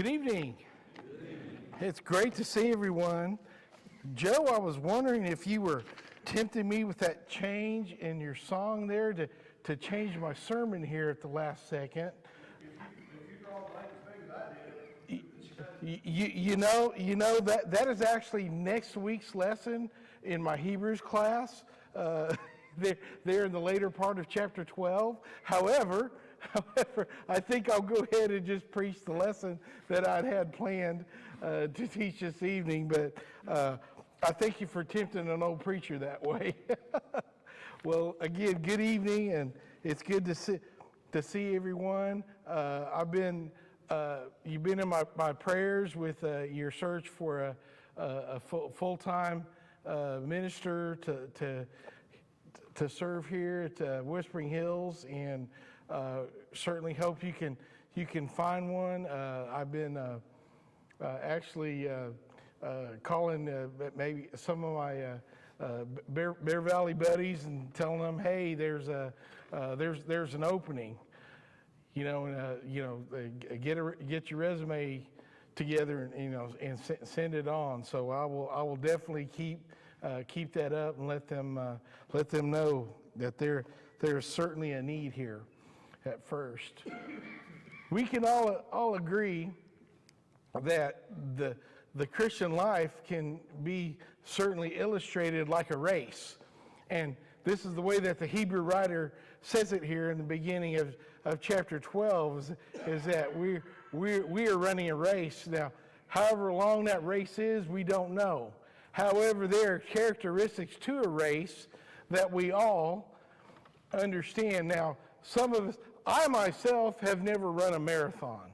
Good evening. It's great to see everyone. Joe, I was wondering if you were tempting me with that change in your song there to change my sermon here at the last second. You know that is actually next week's lesson in my Hebrews class. They're in the later part of chapter 12. However, I think I'll go ahead and just preach the lesson that I'd had planned to teach this evening. But I thank you for tempting an old preacher that way. Well, again, good evening, and it's good to see everyone. You've been in my prayers with your search for a full-time minister to serve here at Whispering Hills, and certainly hope you can find one. I've been actually calling maybe some of my Bear Valley buddies and telling them, hey, there's an opening. Get your resume together and send it on. So I will definitely keep that up and let them know that there's certainly a need here at first. We can all agree that the Christian life can be certainly illustrated like a race. And this is the way that the Hebrew writer says it here in the beginning of chapter 12 is that we are running a race. Now, however long that race is, we don't know. However, there are characteristics to a race that we all understand. Now, some of us, I myself have never run a marathon,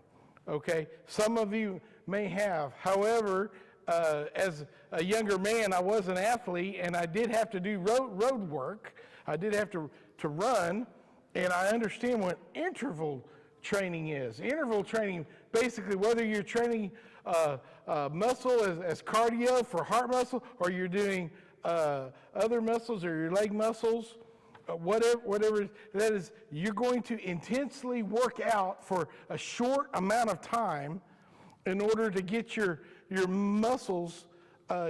okay? Some of you may have. However, as a younger man, I was an athlete, and I did have to do road work. I did have to run, and I understand what interval training is. Interval training, basically, whether you're training muscle as cardio for heart muscle, or you're doing other muscles or your leg muscles, whatever that is, you're going to intensely work out for a short amount of time in order to get your muscles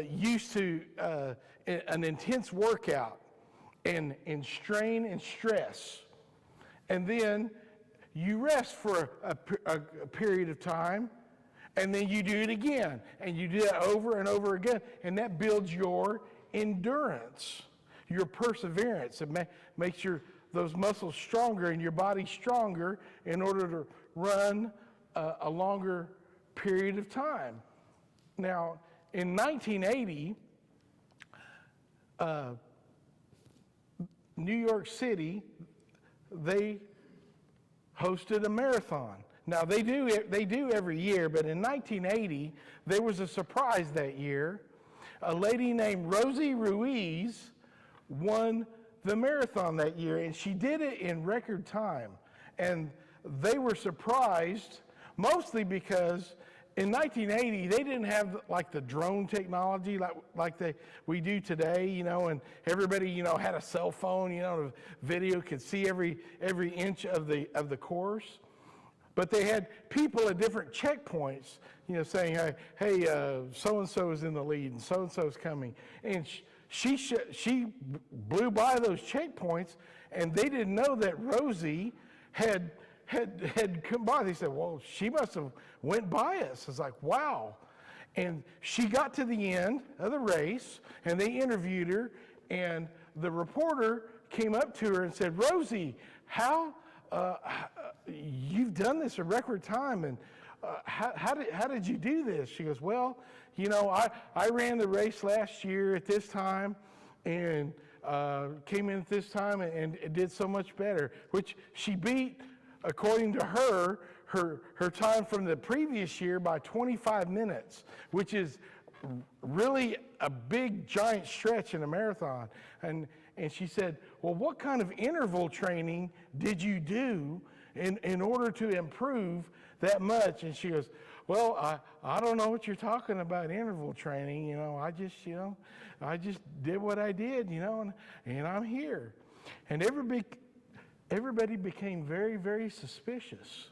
used to an intense workout and strain and stress. And then you rest for a period of time, and then you do it again. And you do that over and over again, and that builds your endurance, your perseverance. It makes those muscles stronger and your body stronger in order to run a longer period of time. Now, in 1980, New York City, they hosted a marathon. Now, they do every year, but in 1980, there was a surprise that year. A lady named Rosie Ruiz won the marathon that year, and she did it in record time. And they were surprised, mostly because in 1980, they didn't have like the drone technology like we do today, and everybody, had a cell phone, the video could see every inch of the course. But they had people at different checkpoints, saying, hey, so-and-so is in the lead and so-and-so is coming. And she blew by those checkpoints, and they didn't know that Rosie had come by. They said, well, she must have went by us. It's like, wow. And she got to the end of the race, and they interviewed her, and the reporter came up to her and said, Rosie, how you've done this in record time, and how did you do this? She goes, well, I ran the race last year at this time, and came in at this time and it did so much better, which she beat, according to her time from the previous year by 25 minutes, which is really a big, giant stretch in a marathon. And she said, well, what kind of interval training did you do in order to improve that much? And she goes, well, I don't know what you're talking about, interval training. I just did what I did, and I'm here. And everybody became very, very suspicious.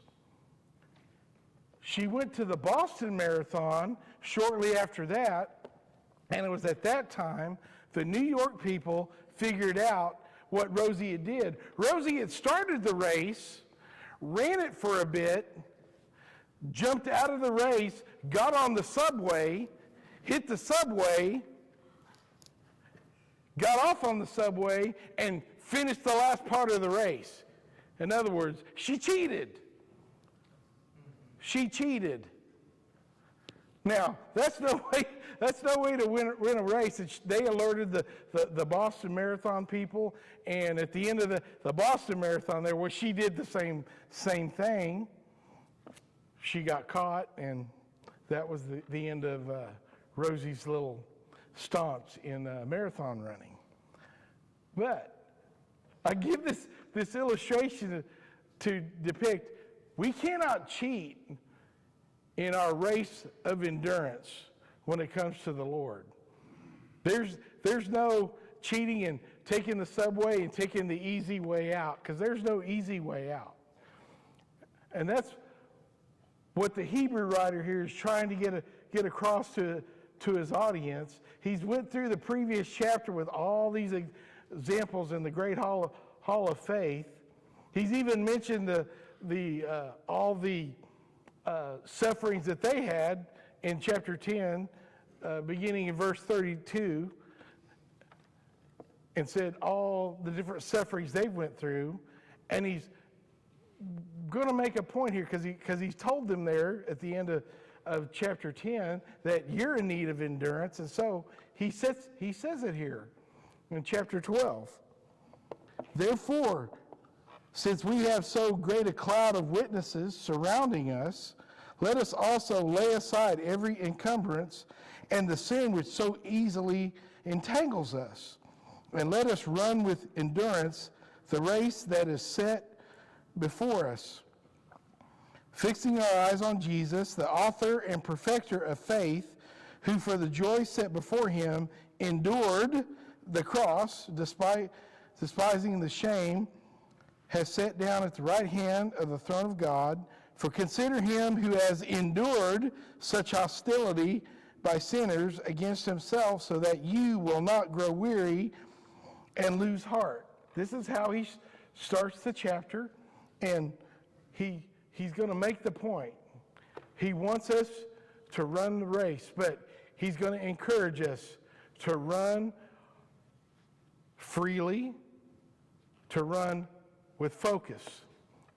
she went to the Boston Marathon shortly after that, and it was at that time the New York people figured out what Rosie had did. Rosie had started the race, ran it for a bit, jumped out of the race, got on the subway, hit the subway, got off on the subway, and finished the last part of the race. In other words, she cheated. She cheated. Now, that's no way to win a race. They alerted the Boston Marathon people, and at the end of the Boston Marathon there, well, she did the same thing. She got caught, and that was the end of Rosie's little staunch in marathon running. But I give this illustration to depict we cannot cheat in our race of endurance when it comes to the Lord. There's no cheating in taking the subway and taking the easy way out, because there's no easy way out. And that's what the Hebrew writer here is trying to get across to his audience. He's went through the previous chapter with all these examples in the Great Hall of Faith. He's even mentioned all the sufferings that they had in chapter 10, beginning in verse 32, and said all the different sufferings they went through. And he's going to make a point here because he's told them there at the end of chapter 10 that you're in need of endurance. And so he says it here in chapter 12. Therefore, since we have so great a cloud of witnesses surrounding us, let us also lay aside every encumbrance and the sin which so easily entangles us. And let us run with endurance the race that is set before us, fixing our eyes on Jesus, the author and perfecter of faith, who for the joy set before him endured the cross, despising the shame, has sat down at the right hand of the throne of God. For consider him who has endured such hostility by sinners against himself, so that you will not grow weary and lose heart. This is how he starts the chapter, and he's going to make the point. He wants us to run the race, but he's going to encourage us to run freely, to run with focus,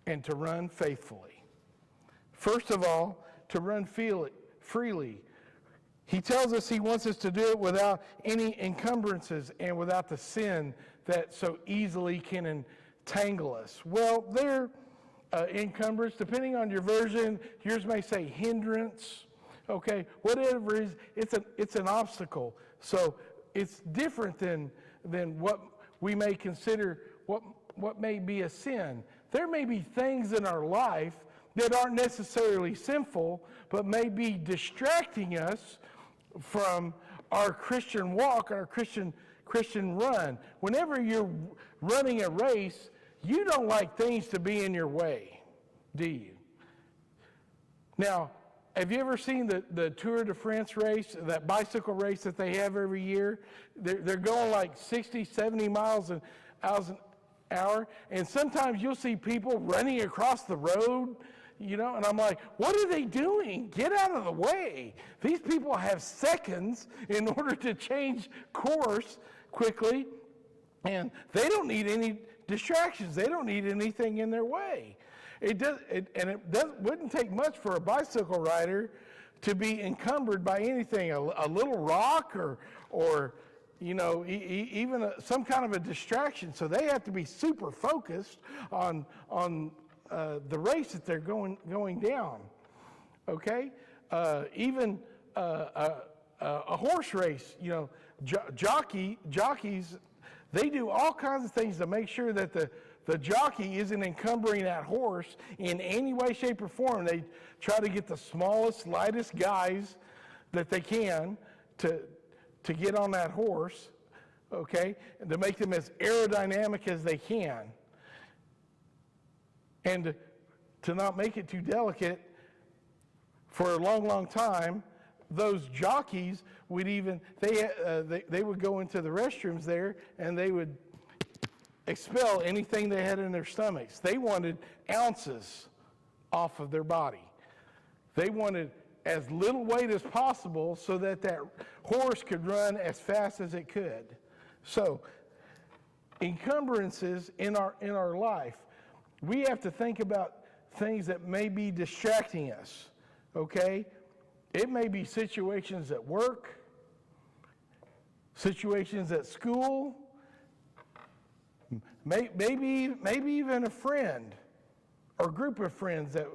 and to run faithfully. First of all, to run freely. He tells us he wants us to do it without any encumbrances and without the sin that so easily can entangle us. Well, they're encumbrance, depending on your version, yours may say hindrance, okay, whatever it is, it's an obstacle. So it's different than what we may consider what may be a sin. There may be things in our life that aren't necessarily sinful, but may be distracting us from our Christian walk, our Christian run. Whenever you're running a race, you don't like things to be in your way, do you? Now, have you ever seen the Tour de France race, that bicycle race that they have every year? They're going like 60, 70 miles an hour, and sometimes you'll see people running across the road, and I'm like, what are they doing? Get out of the way. These people have seconds in order to change course quickly, and they don't need any distractions. They don't need anything in their way. It wouldn't take much for a bicycle rider to be encumbered by anything, a little rock or even some kind of a distraction. So they have to be super focused on the race that they're going down. Okay, even a horse race. Jockeys, they do all kinds of things to make sure that the jockey isn't encumbering that horse in any way, shape, or form. They try to get the smallest, lightest guys that they can to get on that horse, okay, and to make them as aerodynamic as they can. And to not make it too delicate, for a long, long time, those jockeys would even, they would go into the restrooms there and they would expel anything they had in their stomachs. They wanted ounces off of their body. They wanted as little weight as possible so that that horse could run as fast as it could. So, encumbrances in our life, we have to think about things that may be distracting us, okay? It may be situations at work, situations at school, maybe even a friend or group of friends that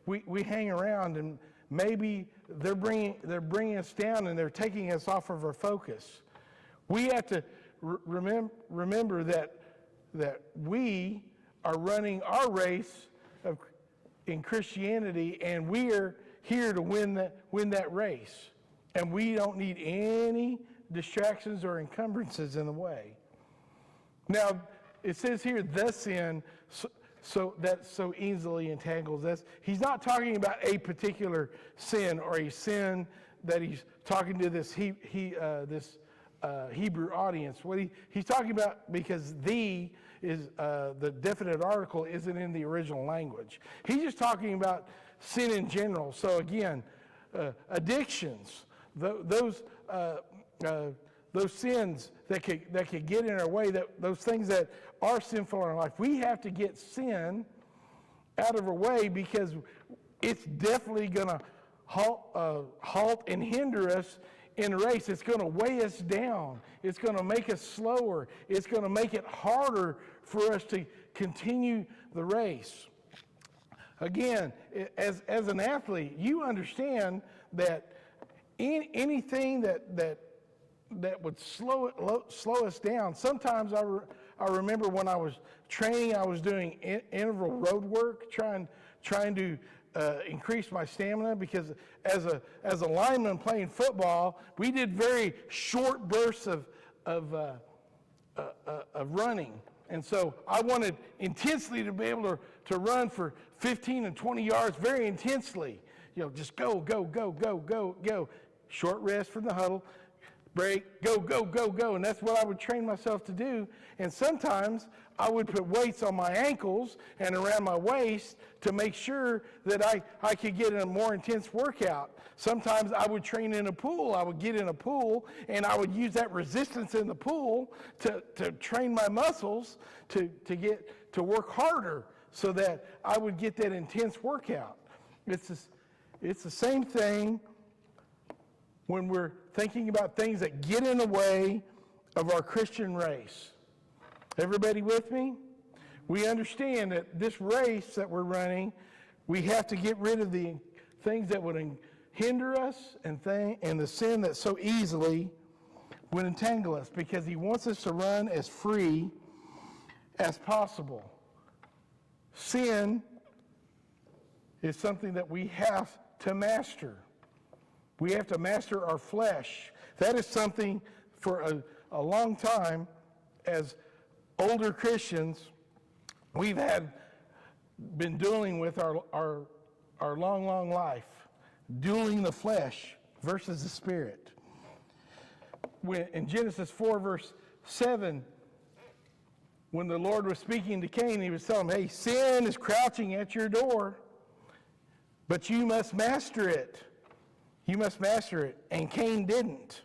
we hang around, and maybe they're bringing us down and they're taking us off of our focus. We have to remember that we are running our race in Christianity, and we are here to win that race. And we don't need any distractions or encumbrances in the way. Now, it says here, the sin, so that so easily entangles us. He's not talking about a particular sin or a sin that he's talking to this Hebrew audience. What he's talking about, because the definite article isn't in the original language. He's just talking about sin in general. So again, addictions, those sins that could get in our way, those things that are sinful in our life. We have to get sin out of our way, because it's definitely going to halt and hinder us in a race. It's going to weigh us down. It's going to make us slower. It's going to make it harder for us to continue the race. Again, as an athlete, you understand that anything that would slow us down. Sometimes I remember when I was training, I was doing interval road work, trying to increase my stamina, because as a lineman playing football, we did very short bursts of running. And so I wanted intensely to be able to run for 15 and 20 yards very intensely. Just go. Short rest from the huddle, break, go. And that's what I would train myself to do. And sometimes I would put weights on my ankles and around my waist to make sure that I could get in a more intense workout. Sometimes I would train in a pool. I would get in a pool, and I would use that resistance in the pool to train my muscles to work harder, so that I would get that intense workout. It's the same thing when we're thinking about things that get in the way of our Christian race. Everybody with me? We understand that this race that we're running, we have to get rid of the things that would hinder us and the sin that so easily would entangle us, because he wants us to run as free as possible. Sin is something that we have to master. We have to master our flesh. That is something for a long time, as older Christians, we've been dealing with our long life, dueling the flesh versus the spirit. In Genesis 4, verse 7, when the Lord was speaking to Cain, he was telling him, hey, sin is crouching at your door, but you must master it. You must master it. And Cain didn't.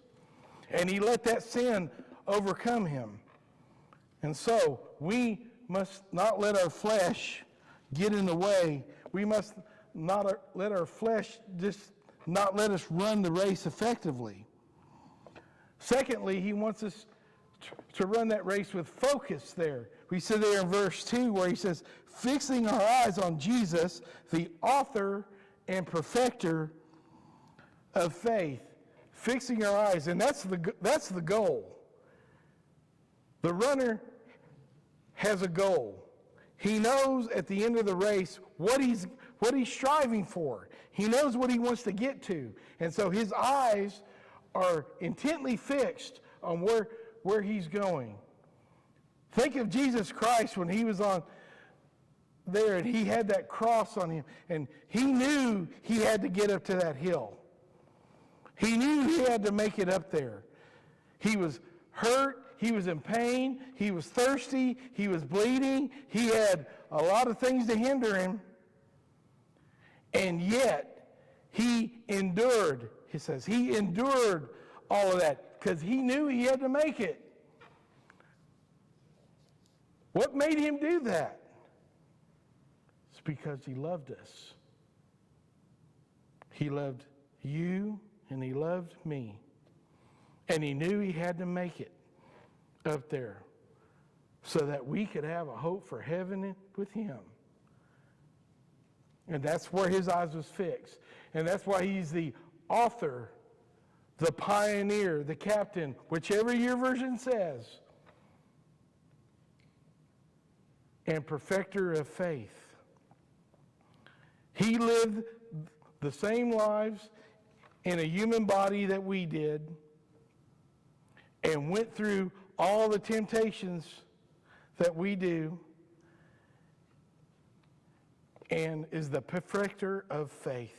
And he let that sin overcome him. And so we must not let our flesh get in the way. We must not let our flesh just not let us run the race effectively. Secondly, he wants us to run that race with focus there. We see there in verse 2 where he says, fixing our eyes on Jesus, the author and perfecter of faith. Fixing our eyes, and that's the goal. The runner has a goal. He knows at the end of the race what he's striving for. He knows what he wants to get to. And so his eyes are intently fixed on where he's going. Think of Jesus Christ when he was on there, and he had that cross on him, and he knew he had to get up to that hill. He knew he had to make it up there. He was hurt, he was in pain, he was thirsty, he was bleeding, he had a lot of things to hinder him, and yet he endured. He says he endured all of that because he knew he had to make it. What made him do that? It's because he loved us. He loved you and he loved me. And he knew he had to make it up there so that we could have a hope for heaven with him. And that's where his eyes was fixed. And that's why he's the author, the pioneer, the captain, whichever your version says, and perfecter of faith. He lived the same lives in a human body that we did and went through all the temptations that we do and is the perfecter of faith.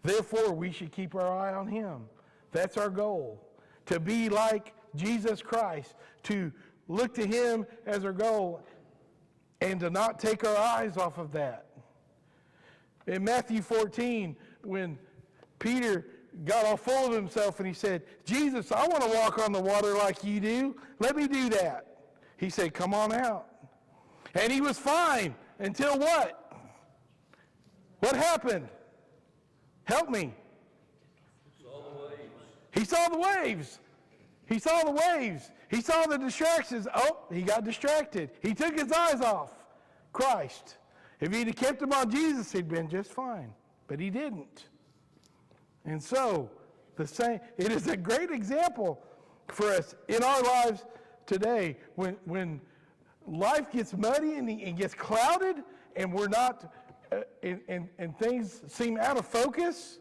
Therefore, we should keep our eye on him. That's our goal, to be like Jesus Christ, to look to him as our goal and to not take our eyes off of that. In Matthew 14, when Peter got all full of himself and he said, Jesus, I want to walk on the water like you do. Let me do that. He said, come on out. And he was fine until what? What happened? Help me. He saw the waves. He saw the waves. He saw the distractions. Oh, he got distracted. He took his eyes off Christ. If he'd have kept him on Jesus, he'd been just fine. But he didn't. And so, it is a great example for us in our lives today. When life gets muddy and gets clouded and we're not, and things seem out of focus,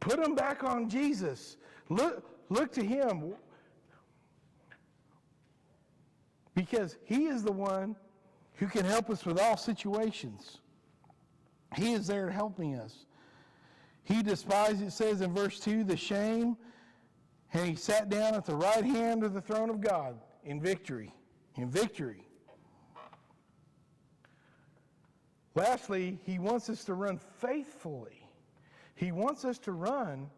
put them back on Jesus. Look to him. Because he is the one who can help us with all situations. He is there helping us. He despised, it says in verse 2, the shame, and he sat down at the right hand of the throne of God in victory. In victory. Lastly, he wants us to run faithfully. He wants us to run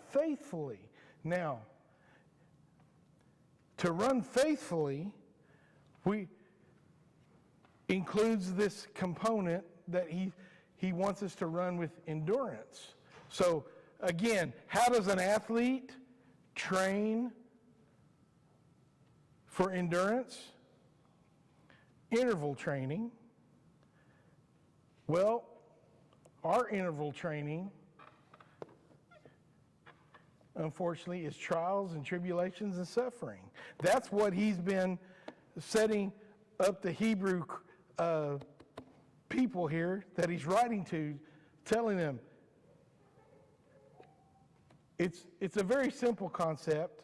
faithfully. Now, to run faithfully, includes this component that he wants us to run with endurance. So, again, how does an athlete train for endurance? Interval training. Well, our interval training, unfortunately, is trials and tribulations and suffering. That's what he's been setting up the Hebrew people here that he's writing to, telling them it's a very simple concept.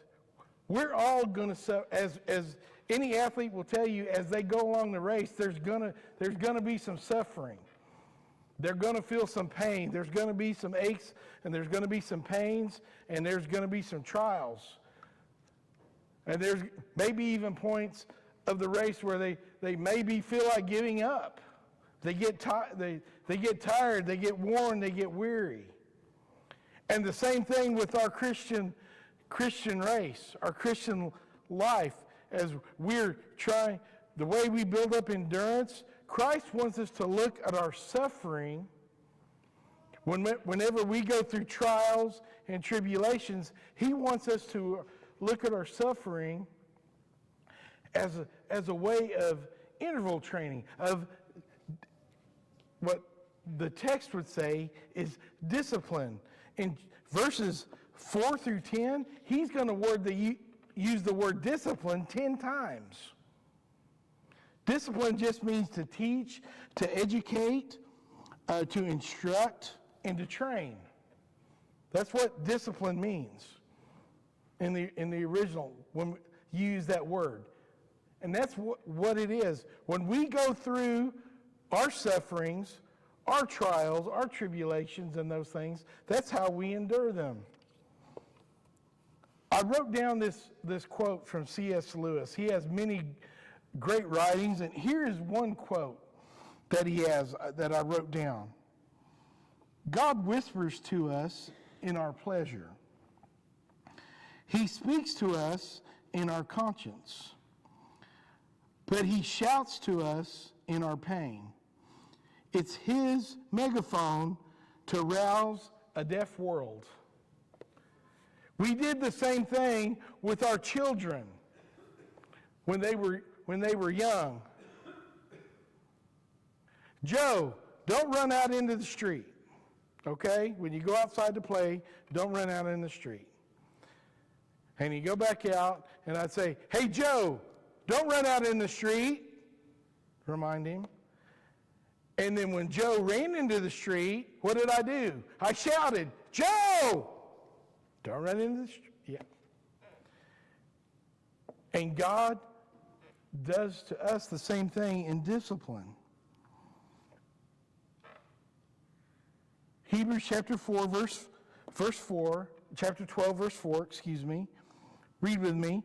We're all going to, as any athlete will tell you, as they go along the race, there's gonna be some suffering. They're going to feel some pain. There's going to be some aches, and there's going to be some pains, and there's going to be some trials. And there's maybe even points of the race where they maybe feel like giving up. They get they get tired, they get worn, they get weary. And the same thing with our Christian race, our Christian life, as we're trying, the way we build up endurance. Christ wants us to look at our suffering whenever we go through trials and tribulations. He wants us to look at our suffering as a way of interval training, of what the text would say is discipline. In verses 4 through 10, he's going to use the word discipline 10 times. Discipline just means to teach, to educate, to instruct, and to train. That's what discipline means in the original when you use that word. And that's what it is. When we go through our sufferings, our trials, our tribulations, and those things, that's how we endure them. I wrote down this quote from C.S. Lewis. He has many great writings, and here is one quote that he has that I wrote down. God whispers to us in our pleasure. He speaks to us in our conscience. But he shouts to us in our pain. It's his megaphone to rouse a deaf world. We did the same thing with our children when they were young. Joe, don't run out into the street. Okay? When you go outside to play, don't run out in the street. And you go back out, and I'd say, hey, Joe, don't run out in the street. Remind him. And then when Joe ran into the street, what did I do? I shouted, Joe! Don't run into the street. Yeah. And God does to us the same thing in discipline. Hebrews chapter 4, verse 4, chapter 12, verse 4, read with me.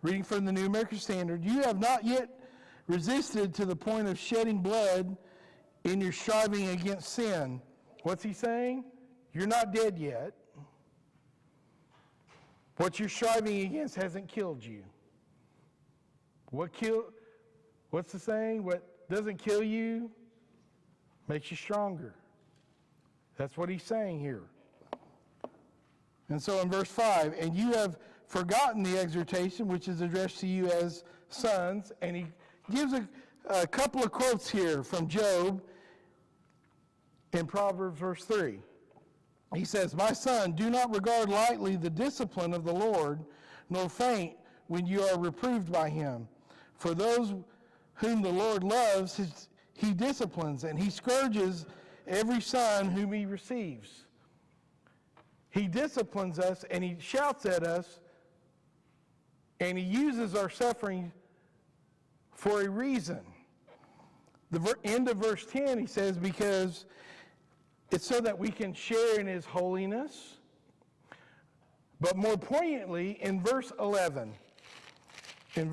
Reading from the New American Standard. You have not yet resisted to the point of shedding blood in your striving against sin. What's he saying? You're not dead yet. What you're striving against hasn't killed you. What's the saying? What doesn't kill you makes you stronger. That's what he's saying here. And so in verse 5, and you have forgotten the exhortation which is addressed to you as sons. And he gives a couple of quotes here from Job in Proverbs verse 3. He says, my son, do not regard lightly the discipline of the Lord, nor faint when you are reproved by him. For those whom the Lord loves, he disciplines, and he scourges every son whom he receives. He disciplines us, and he shouts at us, and he uses our suffering for a reason. The end of verse 10, he says, because it's so that we can share in his holiness. But more poignantly, in verse 11, and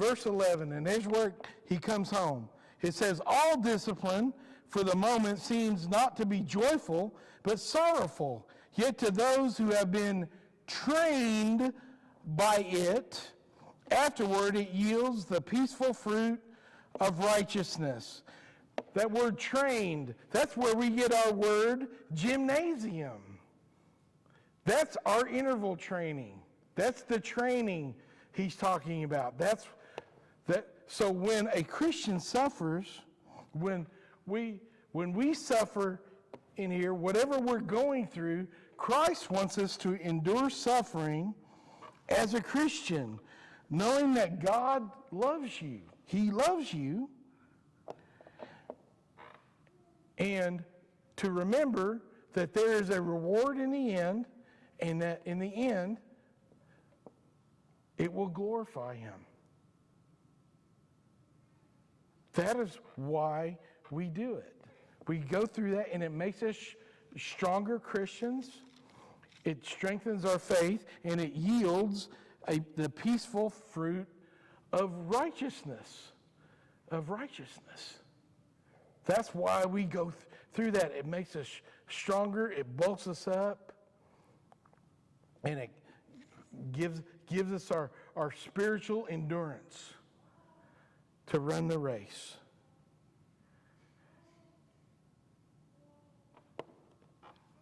there's where he comes home. It says, all discipline for the moment seems not to be joyful, but sorrowful. Yet to those who have been trained by it, afterward it yields the peaceful fruit of righteousness. That word trained, that's where we get our word gymnasium. That's our interval training. That's the training he's talking about. So when a Christian suffers, when we suffer in here, whatever we're going through, Christ wants us to endure suffering as a Christian, knowing that God loves you. He loves you. And to remember that there is a reward in the end, and that in the end, it will glorify him. That is why we do it. We go through that, and it makes us stronger Christians. It strengthens our faith, and it yields the peaceful fruit of righteousness. That's why we go through that. It makes us stronger. It bulks us up, and it gives us our spiritual endurance to run the race.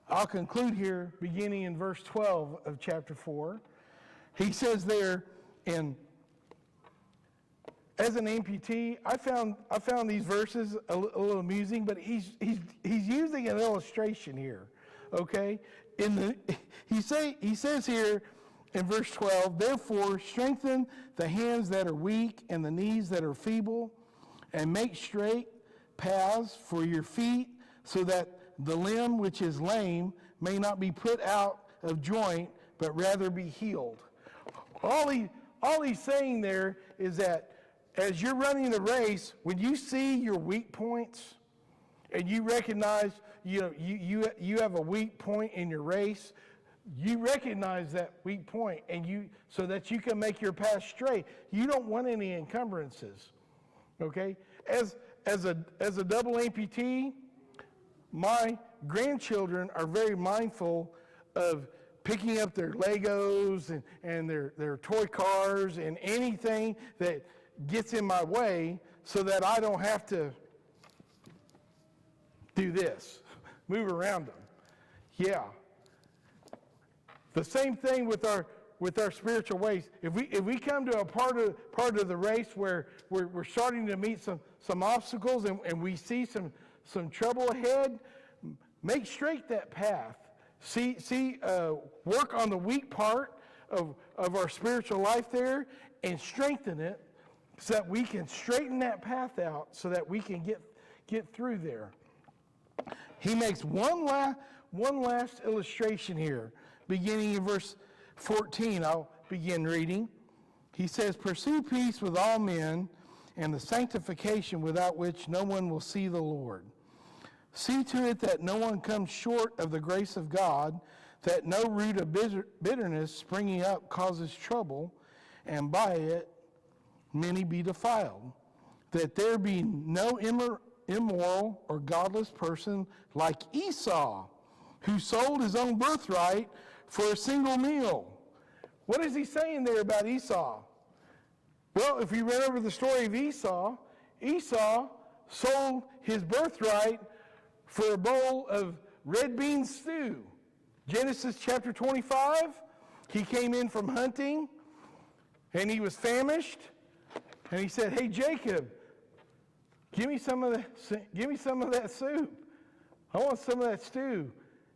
I'll conclude here, beginning in verse 12 of chapter 4. He says there, as an amputee, I found these verses a little amusing, but he's using an illustration here. Okay, he says here in verse 12, therefore strengthen the hands that are weak and the knees that are feeble, and make straight paths for your feet, so that the limb which is lame may not be put out of joint, but rather be healed. All he's saying there is that as you're running the race, when you see your weak points and you recognize, you have a weak point in your race, you recognize that weak point so that you can make your path straight. You don't want any encumbrances. Okay? As a double amputee, my grandchildren are very mindful of picking up their Legos and their toy cars and anything that gets in my way so that I don't have to do this, move around them. Yeah. The same thing with our spiritual ways. If we come to a part of the race where we're starting to meet some obstacles and we see some trouble ahead, make straight that path. Work on the weak part of our spiritual life there and strengthen it so that we can straighten that path out so that we can get through there. He makes one last illustration here, beginning in verse 14. I'll begin reading. He says, "Pursue peace with all men and the sanctification without which no one will see the Lord. See to it that no one comes short of the grace of God, that no root of bitterness springing up causes trouble, and by it many be defiled. That there be no immoral or godless person like Esau, who sold his own birthright for a single meal." What is he saying there about Esau? Well, if you read over the story of Esau sold his birthright for a bowl of red bean stew. Genesis chapter 25, he came in from hunting and he was famished and he said, "Hey Jacob, give me some of that soup. I want some of that stew."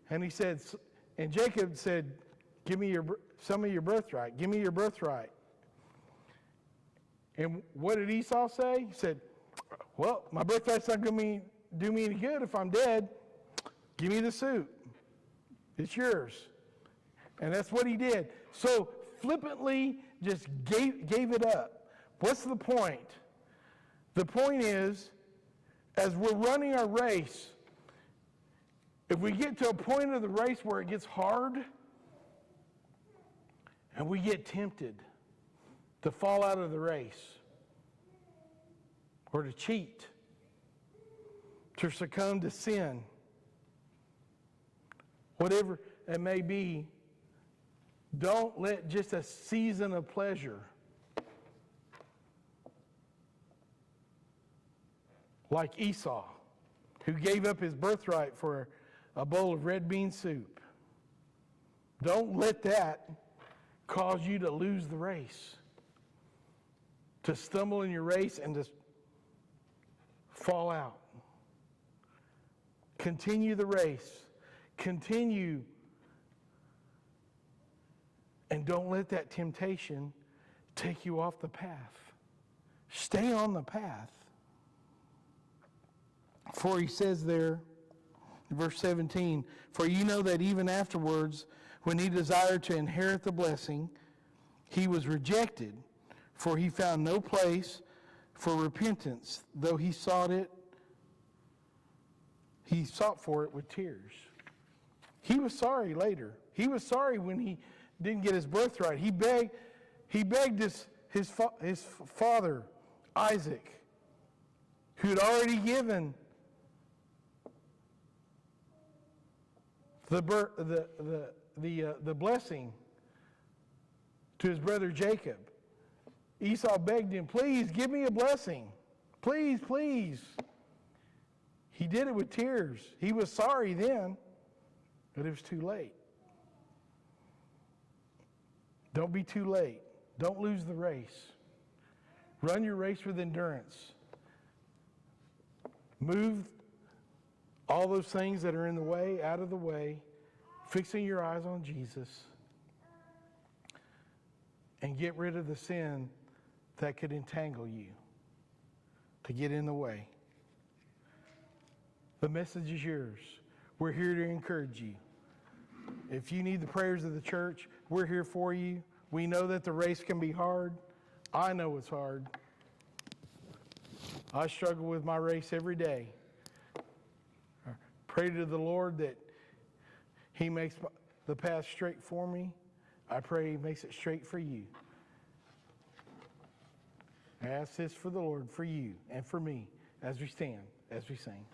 And Jacob said, "Give me some of your birthright. Give me your birthright." And what did Esau say? He said, "Well, my birthright's not going to do me any good if I'm dead. Give me the soup. It's yours." And that's what he did. So flippantly just gave it up. What's the point? The point is, as we're running our race, if we get to a point of the race where it gets hard and we get tempted to fall out of the race or to cheat, to succumb to sin, whatever it may be, don't let just a season of pleasure like Esau, who gave up his birthright for a bowl of red bean soup. Don't let that cause you to lose the race, to stumble in your race and to fall out. Continue the race. Continue. And don't let that temptation take you off the path. Stay on the path. For he says there, in verse 17, "For you know that even afterwards, when he desired to inherit the blessing, he was rejected, for he found no place for repentance, though he sought for it with tears." He was sorry later. He was sorry when he didn't get his birthright. He begged his father, Isaac, who had already given the blessing to his brother Jacob. Esau begged him, "Please give me a blessing. Please, please." He did it with tears. He was sorry then, but it was too late. Don't be too late. Don't lose the race. Run your race with endurance. Move all those things that are in the way out of the way, fixing your eyes on Jesus, and get rid of the sin that could entangle you, to get in the way. The message is yours. We're here to encourage you. If you need the prayers of the church, we're here for you. We know that the race can be hard. I know it's hard. I struggle with my race every day. Pray to the Lord that He makes the path straight for me. I pray He makes it straight for you. I ask this for the Lord, for you, and for me, as we stand, as we sing.